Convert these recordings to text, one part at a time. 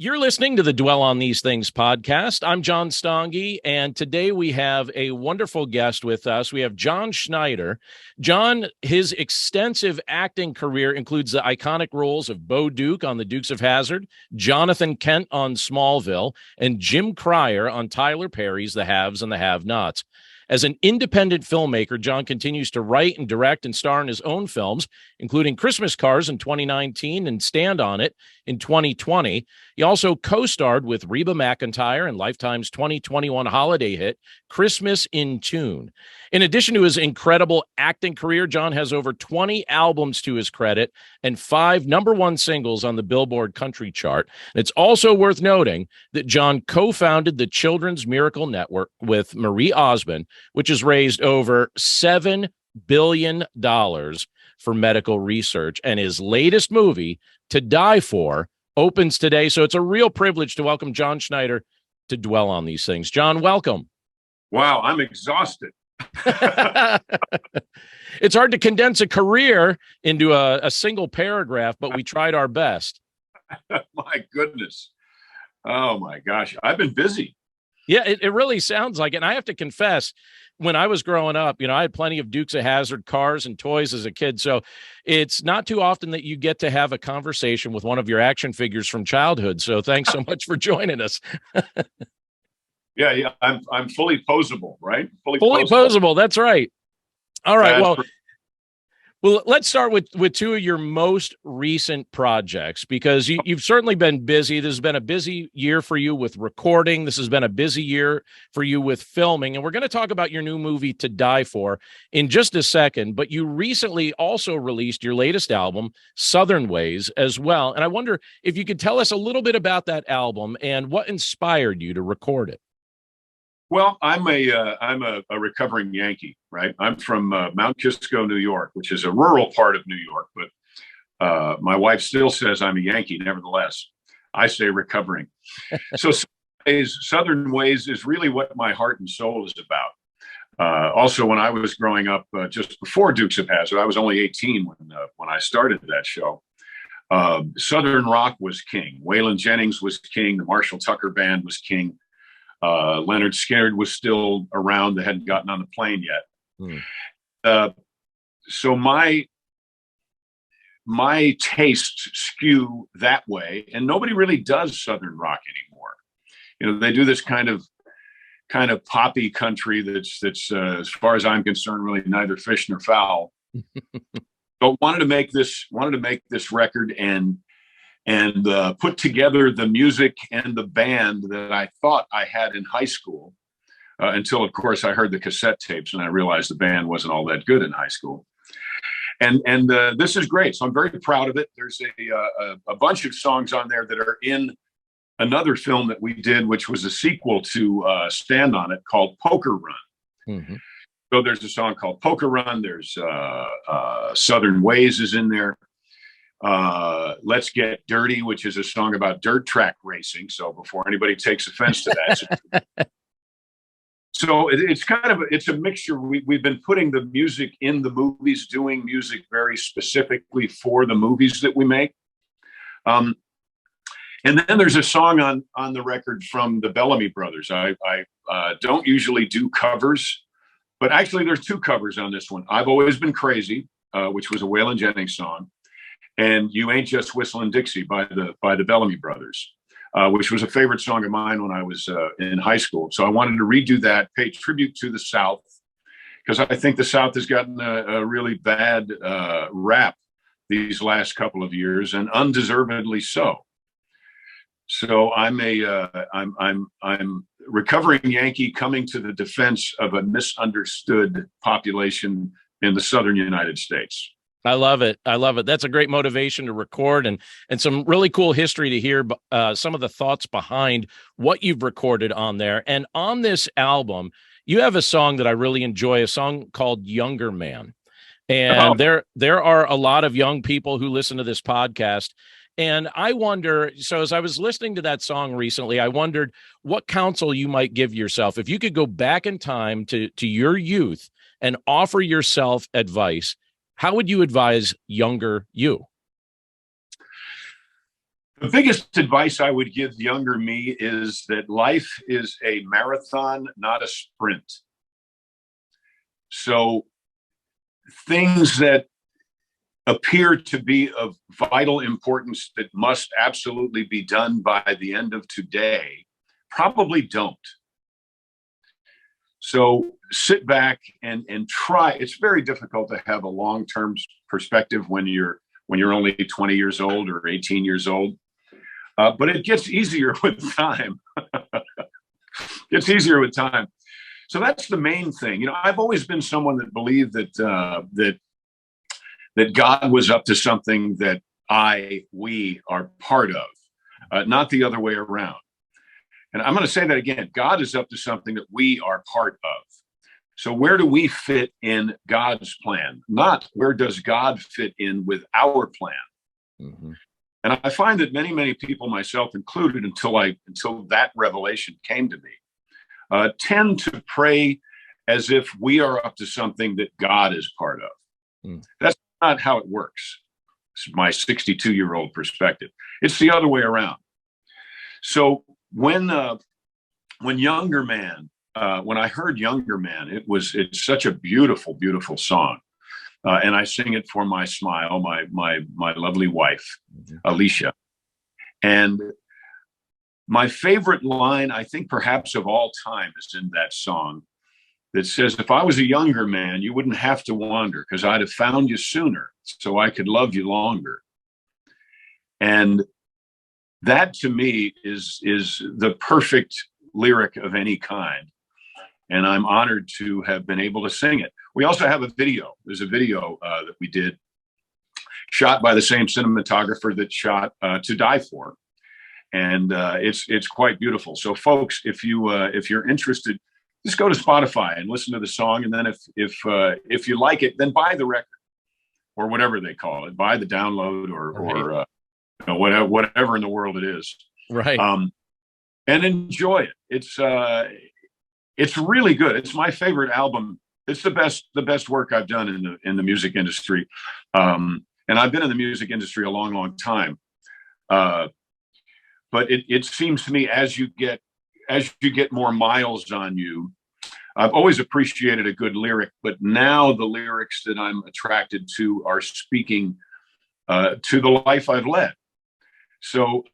You're listening to the Dwell on These Things podcast. I'm John Stongi, and today we have a wonderful guest with us. We have John Schneider. John, his extensive acting career includes the iconic roles of Bo Duke on The Dukes of Hazzard, Jonathan Kent on Smallville, and Jim Cryer on Tyler Perry's The Haves and the Have-Nots. As an independent filmmaker, John continues to write and direct and star in his own films, including Christmas Cars in 2019 and Stand On It in 2020. He also co-starred with Reba McEntire in Lifetime's 2021 holiday hit, Christmas in Tune. In addition to his incredible acting career, John has over 20 albums to his credit and 5 number-one singles on the Billboard Country Chart. And it's also worth noting that John co-founded the Children's Miracle Network with Marie Osmond, which has raised over $7 billion for medical research. And his latest movie, To Die For, opens today. So it's a real privilege to welcome John Schneider to Dwell on These Things. John, welcome. Wow, I'm exhausted. It's hard to condense a career into a single paragraph, but we tried our best. My goodness. Oh, my gosh. I've been busy. Yeah, it really sounds like it. And I have to confess, when I was growing up, I had plenty of Dukes of Hazzard cars and toys as a kid. So it's not too often that you get to have a conversation with one of your action figures from childhood. So thanks so much for joining us. Yeah, I'm fully posable, right? Fully posable. That's right. All right. Well, let's start with two of your most recent projects, because you've certainly been busy. This has been a busy year for you with recording. This has been a busy year for you with filming. And we're going to talk about your new movie, To Die For, in just a second. But you recently also released your latest album, Southern Ways, as well. And I wonder if you could tell us a little bit about that album and what inspired you to record it. Well, I'm a recovering Yankee, right? I'm from Mount Kisco, New York, which is a rural part of New York, but my wife still says I'm a Yankee. Nevertheless, I say recovering. So Southern Ways is really what my heart and soul is about. Also, when I was growing up, just before Dukes of Hazzard, I was only 18 when I started that show. Southern rock was king. Waylon Jennings was king. The Marshall Tucker Band was king. Leonard Skinner was still around. They hadn't gotten on the plane yet. So my tastes skew that way, and nobody really does Southern rock anymore. They do this kind of poppy country that's as far as I'm concerned, really neither fish nor fowl. But wanted to make this record and put together the music and the band that I thought I had in high school, until, of course, I heard the cassette tapes and I realized the band wasn't all that good in high school. And this is great. So I'm very proud of it. There's a bunch of songs on there that are in another film that we did, which was a sequel to Stand On It, called Poker Run. Mm-hmm. So there's a song called Poker Run. There's Southern Ways is in there. Let's Get Dirty, which is a song about dirt track racing. So before anybody takes offense to that. So it's a mixture. We've been putting the music in the movies, doing music very specifically for the movies that we make. And then there's a song on the record from the Bellamy Brothers. I don't usually do covers, but actually there's 2 covers on this one. I've Always Been Crazy, which was a Waylon Jennings song, and You Ain't Just Whistling Dixie by the Bellamy Brothers, which was a favorite song of mine when I was in high school. So I wanted to redo that, pay tribute to the South, because I think the South has gotten a really bad rap these last couple of years, and undeservedly so. So I'm recovering Yankee coming to the defense of a misunderstood population in the Southern United States. I love it. That's a great motivation to record, and some really cool history to hear some of the thoughts behind what you've recorded on there. And on this album, you have a song that I really enjoy, a song called Younger Man. And there are a lot of young people who listen to this podcast. And I wonder, so as I was listening to that song recently, I wondered what counsel you might give yourself if you could go back in time to your youth and offer yourself advice. How would you advise younger you? The biggest advice I would give younger me is that life is a marathon, not a sprint. So things that appear to be of vital importance that must absolutely be done by the end of today probably don't. So sit back and try. It's very difficult to have a long-term perspective when you're only 20 years old or 18 years old. But it gets easier with time. It's easier with time. So that's the main thing. I've always been someone that believed that God was up to something that we are part of, not the other way around. And I'm going to say that again. God is up to something that we are part of. So where do we fit in God's plan? Not where does God fit in with our plan? Mm-hmm. And I find that many, many people, myself included, until that revelation came to me, tend to pray as if we are up to something that God is part of. Mm. That's not how it works. It's my 62-year-old perspective. It's the other way around. So when Younger Man, when I heard Younger Man, it's such a beautiful, beautiful song. And I sing it for my smile, my lovely wife, Alicia. And my favorite line, I think perhaps of all time, is in that song that says, if I was a younger man, you wouldn't have to wander because I'd have found you sooner so I could love you longer. And that to me is the perfect lyric of any kind. And I'm honored to have been able to sing it. We also have a video. There's a video that we did, shot by the same cinematographer that shot To Die For. And it's quite beautiful. So folks, if you're interested, just go to Spotify and listen to the song. And then if you like it, then buy the record or whatever they call it, buy the download or whatever in the world it is. Right. And enjoy it. It's really good. It's my favorite album. It's the best work I've done in the music industry. And I've been in the music industry a long, long time. But it seems to me as you get more miles on you, I've always appreciated a good lyric, but now the lyrics that I'm attracted to are speaking to the life I've led. So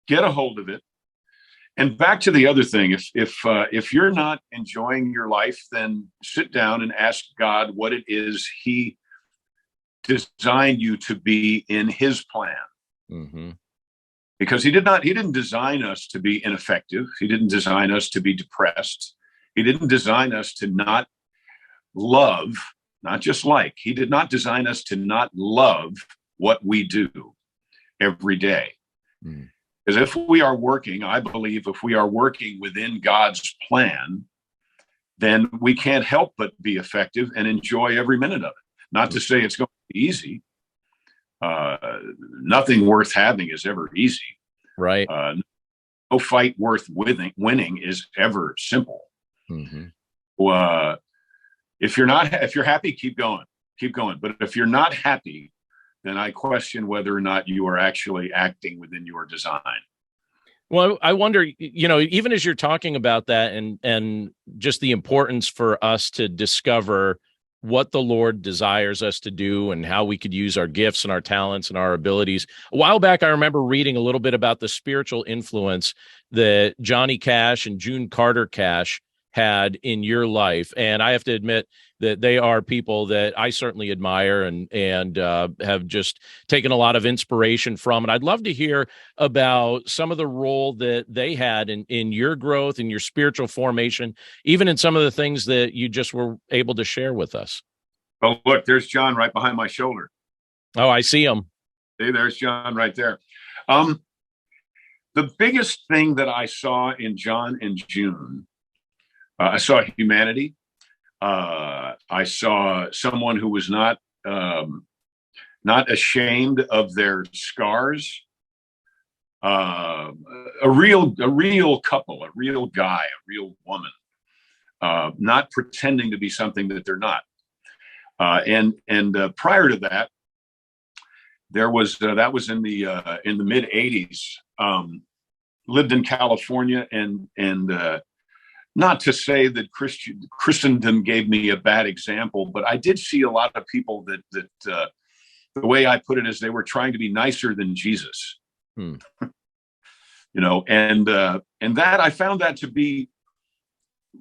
get a hold of it. And back to the other thing, if you're not enjoying your life, then sit down and ask God what it is He designed you to be in His plan. Mm-hmm. Because He didn't design us to be ineffective. He didn't design us to be depressed. He didn't design us to not love, not just like. He did not design us to not love what we do every day. Mm. Because if we are working, I believe if we are working within God's plan, then we can't help but be effective and enjoy every minute of it. Not to say it's going to be easy. Nothing worth having is ever easy. Right. No fight worth winning is ever simple. Mm-hmm. If you're happy, keep going. But if you're not happy, then I question whether or not you are actually acting within your design. Well, I wonder, even as you're talking about that and just the importance for us to discover what the Lord desires us to do and how we could use our gifts and our talents and our abilities. A while back, I remember reading a little bit about the spiritual influence that Johnny Cash and June Carter Cash had in your life. And I have to admit that they are people that I certainly admire and have just taken a lot of inspiration from. And I'd love to hear about some of the role that they had in your growth and your spiritual formation, even in some of the things that you just were able to share with us. Oh, look, there's John right behind my shoulder. Oh, I see him. Hey, there's John right there. The biggest thing that I saw in John and June, I saw humanity. I saw someone who was not ashamed of their scars. A real couple, a real guy, a real woman, not pretending to be something that they're not. And prior to that, There was that was in the mid '80s. Lived in California, and not to say that Christendom gave me a bad example, but I did see a lot of people that the way I put it is they were trying to be nicer than Jesus. You know, and that I found that to be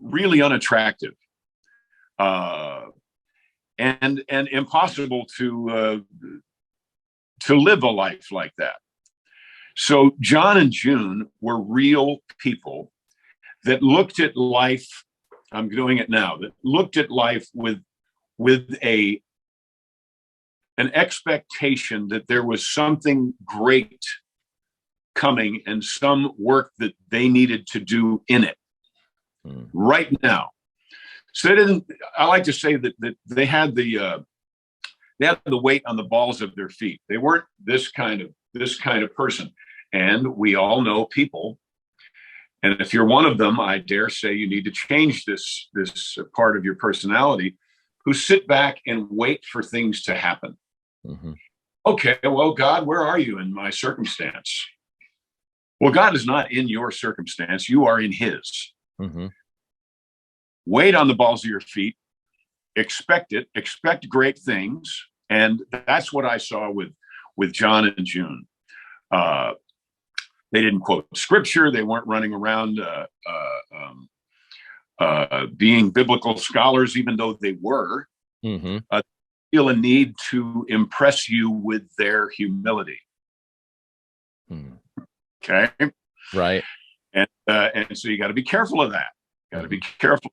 really unattractive, and impossible to live a life like that. So John and June were real people that looked at life. I'm doing it now. That looked at life with an expectation that there was something great coming and some work that they needed to do in it right now. So they didn't. I like to say that they had the weight on the balls of their feet. They weren't this kind of person. And we all know people, and if you're one of them, I dare say you need to change this part of your personality, who sit back and wait for things to happen. Okay, well, God, where are you in my circumstance? Well, God is not in your circumstance. You are in his. Wait on the balls of your feet. Expect it. Expect great things. And that's what I saw with John and June. They didn't quote scripture. They weren't running around being biblical scholars, even though they were. Feel a need to impress you with their humility. Okay, right, and so you got to be careful of that. Got to be careful.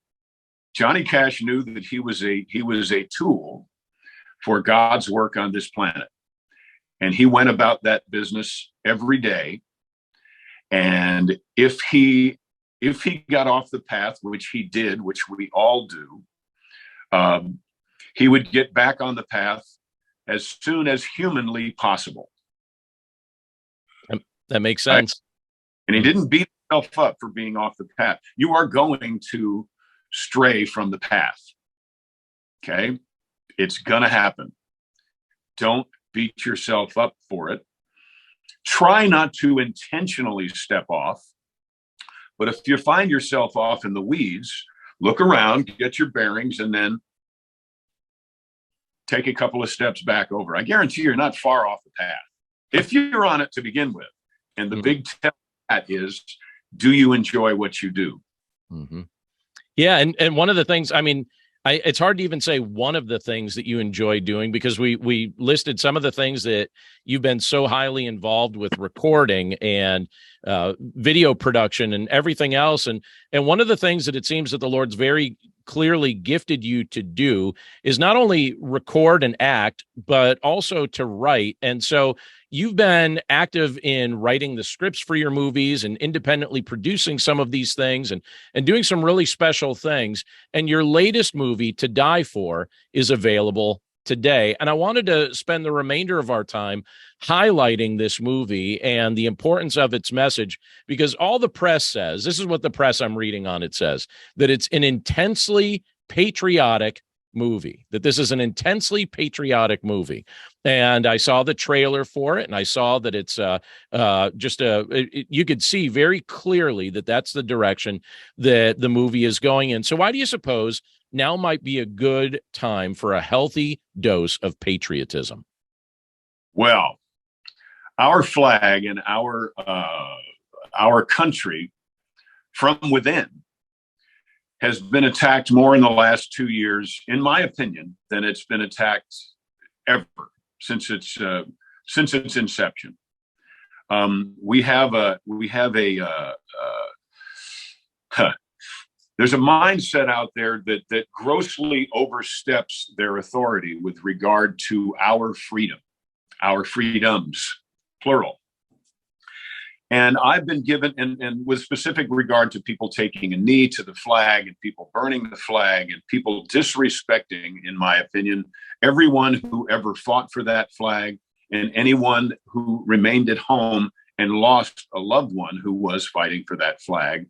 Johnny Cash knew that he was a tool for God's work on this planet, and he went about that business every day. And if he got off the path, which he did, which we all do, he would get back on the path as soon as humanly possible. That makes sense. Right? And he didn't beat himself up for being off the path. You are going to stray from the path. Okay? It's going to happen. Don't beat yourself up for it. Try not to intentionally step off. But if you find yourself off in the weeds, look around, get your bearings, and then take a couple of steps back over. I guarantee you're not far off the path if you're on it to begin with. And the big tell that is, do you enjoy what you do? Yeah. And one of the things, I mean, it's hard to even say one of the things that you enjoy doing, because we listed some of the things that you've been so highly involved with, recording and video production and everything else. And one of the things that it seems that the Lord's very clearly gifted you to do is not only record and act, but also to write. And so you've been active in writing the scripts for your movies and independently producing some of these things and doing some really special things. And your latest movie, To Die For, is available today. And I wanted to spend the remainder of our time highlighting this movie and the importance of its message, because all the press says, this is what the press I'm reading on it says, that it's an intensely patriotic movie, that this is an intensely patriotic movie. And I saw the trailer for it, and I saw that it's you could see very clearly that that's the direction that the movie is going in. So why do you suppose now might be a good time for a healthy dose of patriotism? Well, our flag and our country from within has been attacked more in the last 2 years, in my opinion, than it's been attacked ever since its inception. There's a mindset out there that grossly oversteps their authority with regard to our freedom, our freedoms, plural. And I've been given, and with specific regard to people taking a knee to the flag and people burning the flag and people disrespecting, in my opinion, everyone who ever fought for that flag and anyone who remained at home and lost a loved one who was fighting for that flag.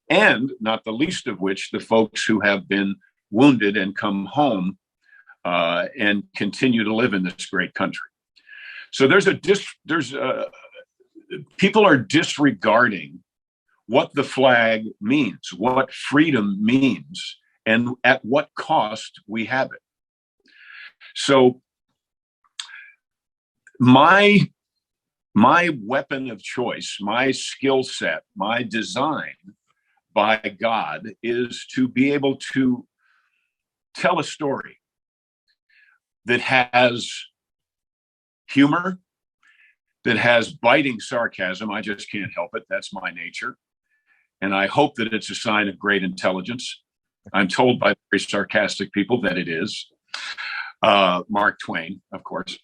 And not the least of which, the folks who have been wounded and come home and continue to live in this great country. So people are disregarding what the flag means, what freedom means, and at what cost we have it. So my weapon of choice, my skill set, my design by God is to be able to tell a story that has humor, that has biting sarcasm. I just can't help it. That's my nature. And I hope that it's a sign of great intelligence. I'm told by very sarcastic people that it is. Mark Twain, of course.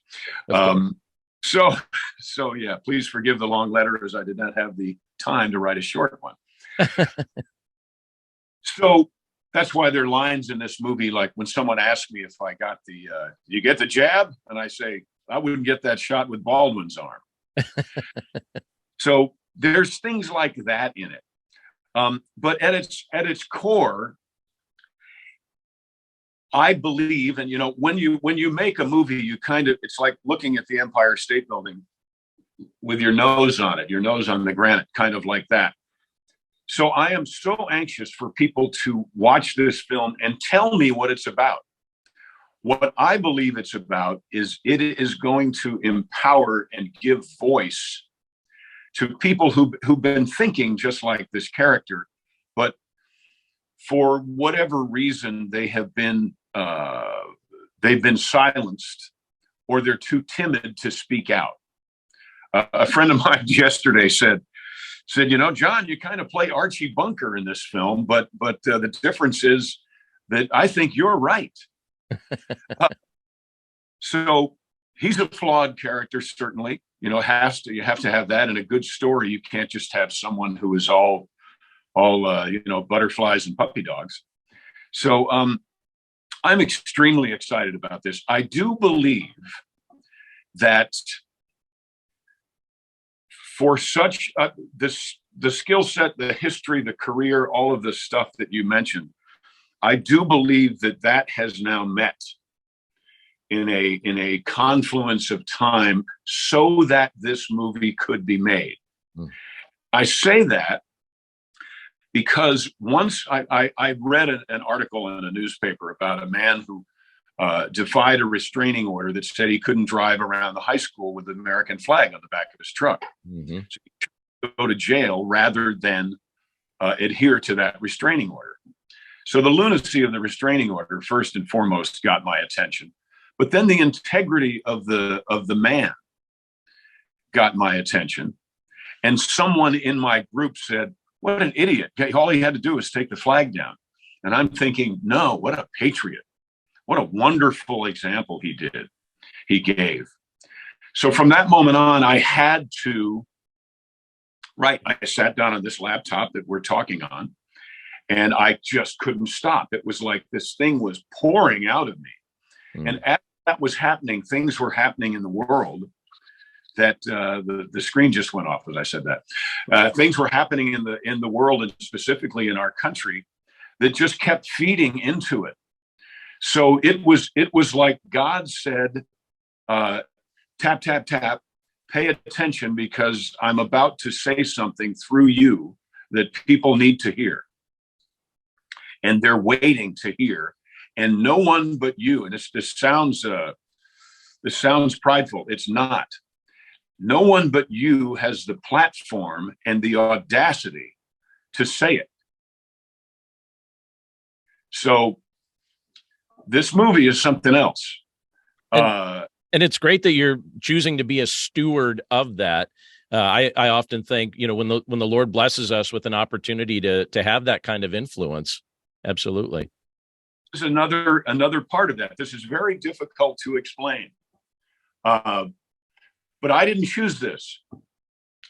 So yeah, please forgive the long letter, as I did not have the time to write a short one. So that's why there are lines in this movie, like when someone asks me if I got you get the jab? And I say, I wouldn't get that shot with Baldwin's arm. So there's things like that in it. But at its core, I believe, and when you make a movie, it's like looking at the Empire State Building with your nose on it, your nose on the granite, kind of like that. So I am so anxious for people to watch this film and tell me what it's about. What I believe it's about is it is going to empower and give voice to people who've been thinking just like this character, but for whatever reason they've been silenced, or they're too timid to speak out. A friend of mine yesterday said, John, you kind of play Archie Bunker in this film, but the difference is that I think you're right. So he's a flawed character, certainly. You have to have that in a good story. You can't just have someone who is all butterflies and puppy dogs. So I'm extremely excited about this. I do believe that for such the skill set, the history, the career, all of the stuff that you mentioned, I do believe that has now met in a confluence of time so that this movie could be made. I say that because once I read an article in a newspaper about a man who defied a restraining order that said he couldn't drive around the high school with the American flag on the back of his truck. Mm-hmm. So he chose to go to jail rather than adhere to that restraining order. So the lunacy of the restraining order, first and foremost, got my attention. But then the integrity of the man got my attention. And someone in my group said, what an idiot. All he had to do was take the flag down. And I'm thinking, no, what a patriot. What a wonderful example he gave. So from that moment on, I had to write. I sat down on this laptop that we're talking on, and I just couldn't stop. It was like this thing was pouring out of me. And as that was happening, things were happening in the world that the screen just went off as I said that. Things were happening in the world, and specifically in our country, that just kept feeding into it. So it was like God said, tap, tap, tap, pay attention, because I'm about to say something through you that people need to hear. And they're waiting to hear. And no one but you, and this sounds prideful. It's not. No one but you has the platform and the audacity to say it. So this movie is something else. And it's great that you're choosing to be a steward of that. I often think, when the Lord blesses us with an opportunity to have that kind of influence. Absolutely. This is another part of that. This is very difficult to explain. But I didn't choose this.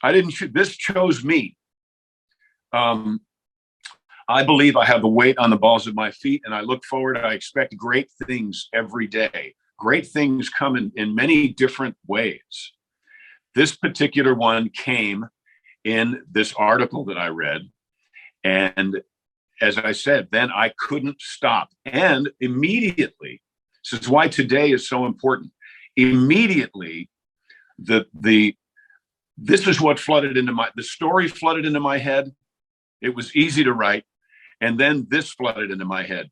This chose me. I believe I have the weight on the balls of my feet, and I look forward. I expect great things every day. Great things come in many different ways. This particular one came in this article that I read. And as I said, then I couldn't stop. And immediately, this is why today is so important. Immediately, The this is what flooded into the story flooded into my head. It was easy to write. And then this flooded into my head.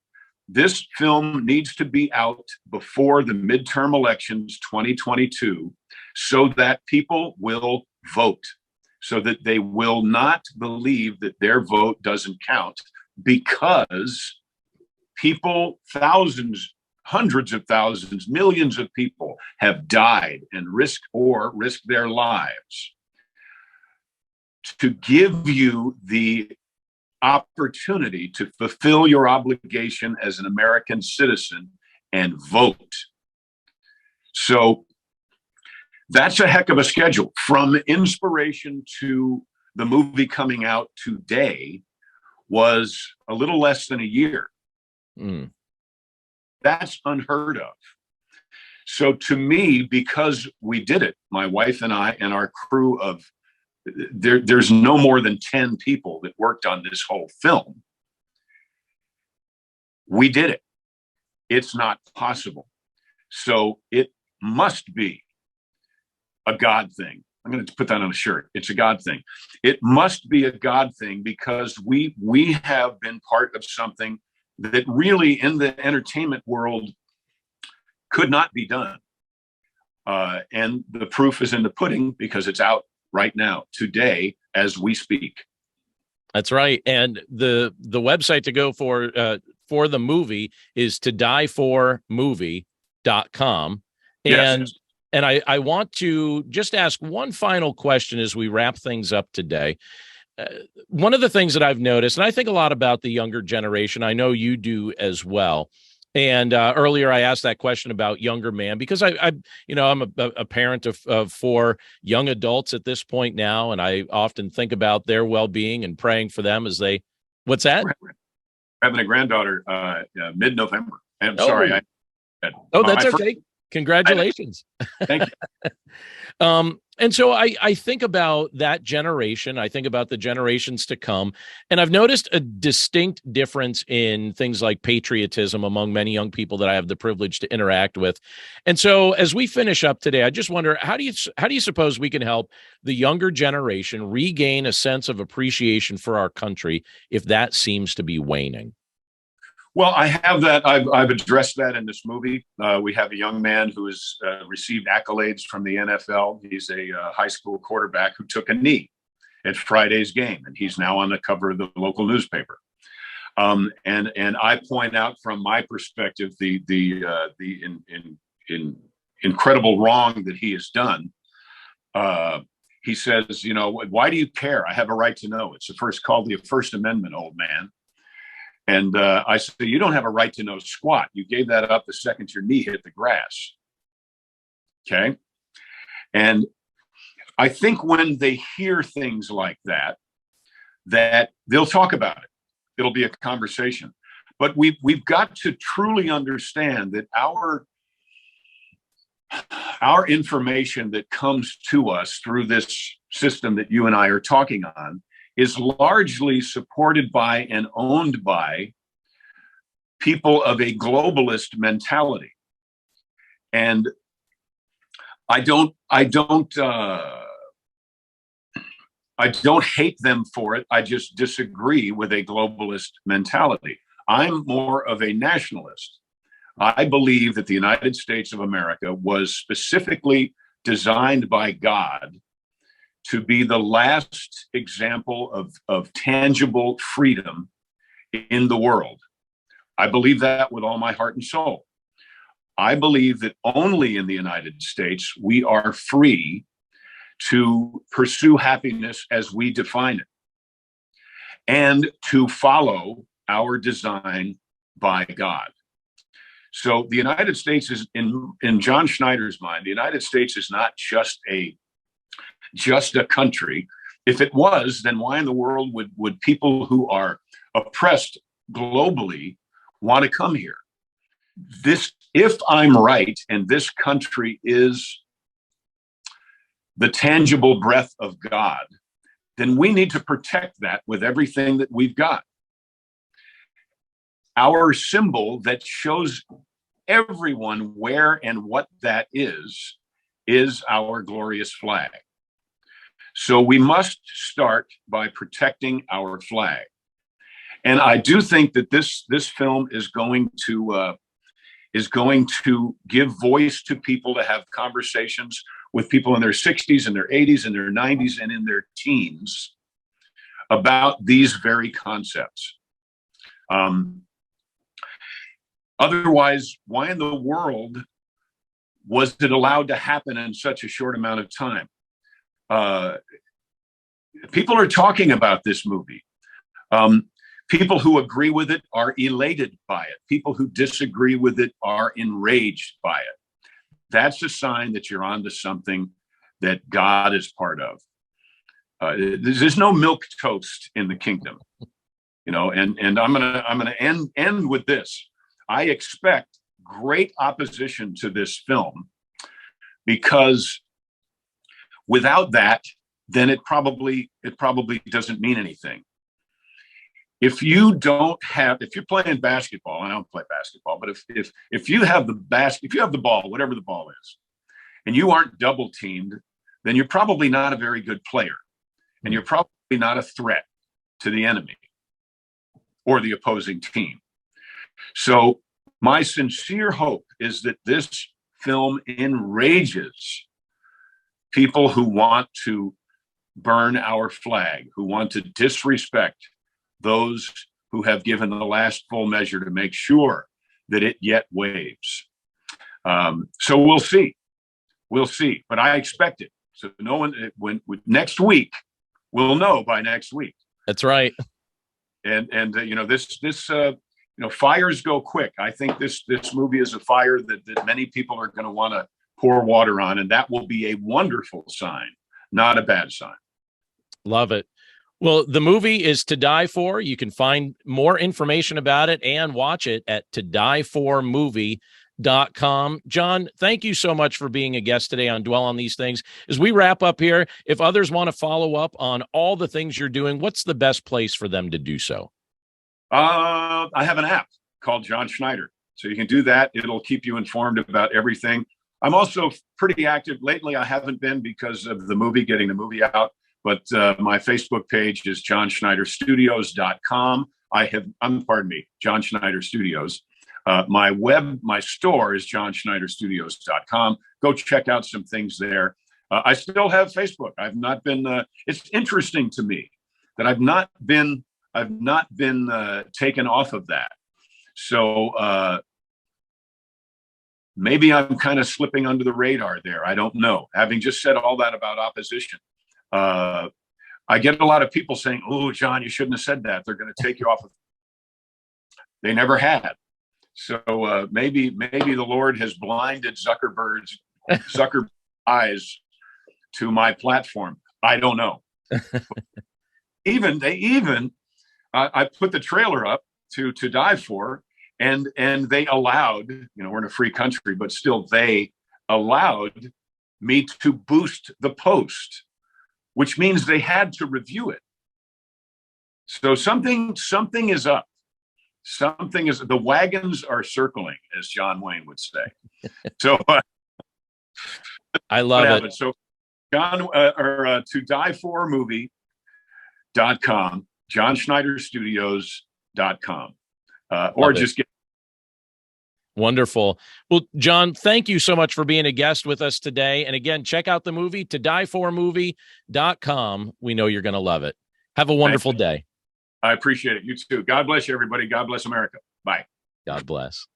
This film needs to be out before the midterm elections 2022 so that people will vote, so that they will not believe that their vote doesn't count, because people, thousands, hundreds of thousands, millions of people have died and risked their lives to give you the opportunity to fulfill your obligation as an American citizen and vote. So that's a heck of a schedule. From inspiration to the movie coming out today was a little less than a year. That's unheard of. So to me, because we did it, my wife and I and our crew of there's no more than 10 people that worked on this whole film. We did it. It's not possible. So it must be a God thing. I'm going to put that on a shirt. It's a God thing. It must be a God thing, because we have been part of something that really in the entertainment world could not be done. And the proof is in the pudding, because it's out right now, today, as we speak. That's right. And the website to go for the movie is todieformovie.com. And Yes. and I want to just ask one final question as we wrap things up today. One of the things that I've noticed, and I think a lot about the younger generation, I know you do as well. And earlier I asked that question about younger man, because I'm a parent of 4 young adults at this point now. And I often think about their well-being and praying for them as they, what's that? We're having a granddaughter mid-November. I'm Oh. sorry. That's okay. Congratulations. Thank you. And so I think about that generation. I think about the generations to come. And I've noticed a distinct difference in things like patriotism among many young people that I have the privilege to interact with. And so as we finish up today, I just wonder, how do you suppose we can help the younger generation regain a sense of appreciation for our country if that seems to be waning? Well, I have that. I've addressed that in this movie. We have a young man who has received accolades from the NFL. He's a high school quarterback who took a knee at Friday's game, and he's now on the cover of the local newspaper. And I point out from my perspective the incredible wrong that he has done. He says, why do you care? I have a right to know. It's called the First Amendment, old man. And I said, you don't have a right to know squat. You gave that up the second your knee hit the grass. Okay. And I think when they hear things like that they'll talk about it. It'll be a conversation. But we've got to truly understand that our information that comes to us through this system that you and I are talking on is largely supported by and owned by people of a globalist mentality. And I don't hate them for it. I just disagree with a globalist mentality. I'm more of a nationalist. I believe that the United States of America was specifically designed by God to be the last example of tangible freedom in the world. I believe that with all my heart and soul. I believe that only in the United States we are free to pursue happiness as we define it, and to follow our design by God. So the United States is, in John Schneider's mind, the United States is not just a country. If it was, then why in the world would people who are oppressed globally want to come here? If I'm right, and this country is the tangible breath of God, then we need to protect that with everything that we've got. Our symbol that shows everyone where and what that is is our glorious flag. So we must start by protecting our flag. And I do think that this film is going to give voice to people to have conversations with people in their 60s and their 80s and their 90s and in their teens about these very concepts. Otherwise, why in the world was it allowed to happen in such a short amount of time? People are talking about this movie. People who agree with it are elated by it. People who disagree with it are enraged by it. That's a sign that you're onto something that God is part of. There's no milk toast in the kingdom, and I'm gonna end with this. I expect great opposition to this film, because without that, then it probably doesn't mean anything. If you're playing basketball, and I don't play basketball, but if you have the ball, whatever the ball is, and you aren't double teamed, then you're probably not a very good player, and you're probably not a threat to the enemy or the opposing team. So my sincere hope is that this film enrages people who want to burn our flag, who want to disrespect those who have given the last full measure to make sure that it yet waves. So we'll see, but I expect it. So no one, next week, we'll know by next week. That's right. And fires go quick. I think this movie is a fire that many people are going to want to pour water on, and that will be a wonderful sign, not a bad sign. Love it. Well, the movie is To Die For. You can find more information about it and watch it at todieformovie.com. John, thank you so much for being a guest today on Dwell on These Things. As we wrap up here, if others want to follow up on all the things you're doing, what's the best place for them to do so? I have an app called John Schneider. So you can do that. It'll keep you informed about everything. I'm also pretty active. Lately, I haven't been because of getting the movie out. But my Facebook page is johnschneiderstudios.com. John Schneider Studios. My store is johnschneiderstudios.com. Go check out some things there. I still have Facebook. I've not been. It's interesting to me that I've not been taken off of that. So maybe I'm kind of slipping under the radar there. I don't know. Having just said all that about opposition. I get a lot of people saying, "Oh, John, you shouldn't have said that. They're going to take you off of." They never had. So maybe the Lord has blinded Zuckerberg's eyes to my platform. I don't know. I put the trailer up to Die For, and they allowed. We're in a free country, but still they allowed me to boost the post, which means they had to review it. So something is up. The wagons are circling, as John Wayne would say. So I love it. So John, to dieformovie.com, johnschneiderstudios.com, or just get. Wonderful. Well, John, thank you so much for being a guest with us today. And again, check out the movie, todieformovie.com. We know you're going to love it. Have a wonderful day. I appreciate it. You too. God bless you, everybody. God bless America. Bye. God bless.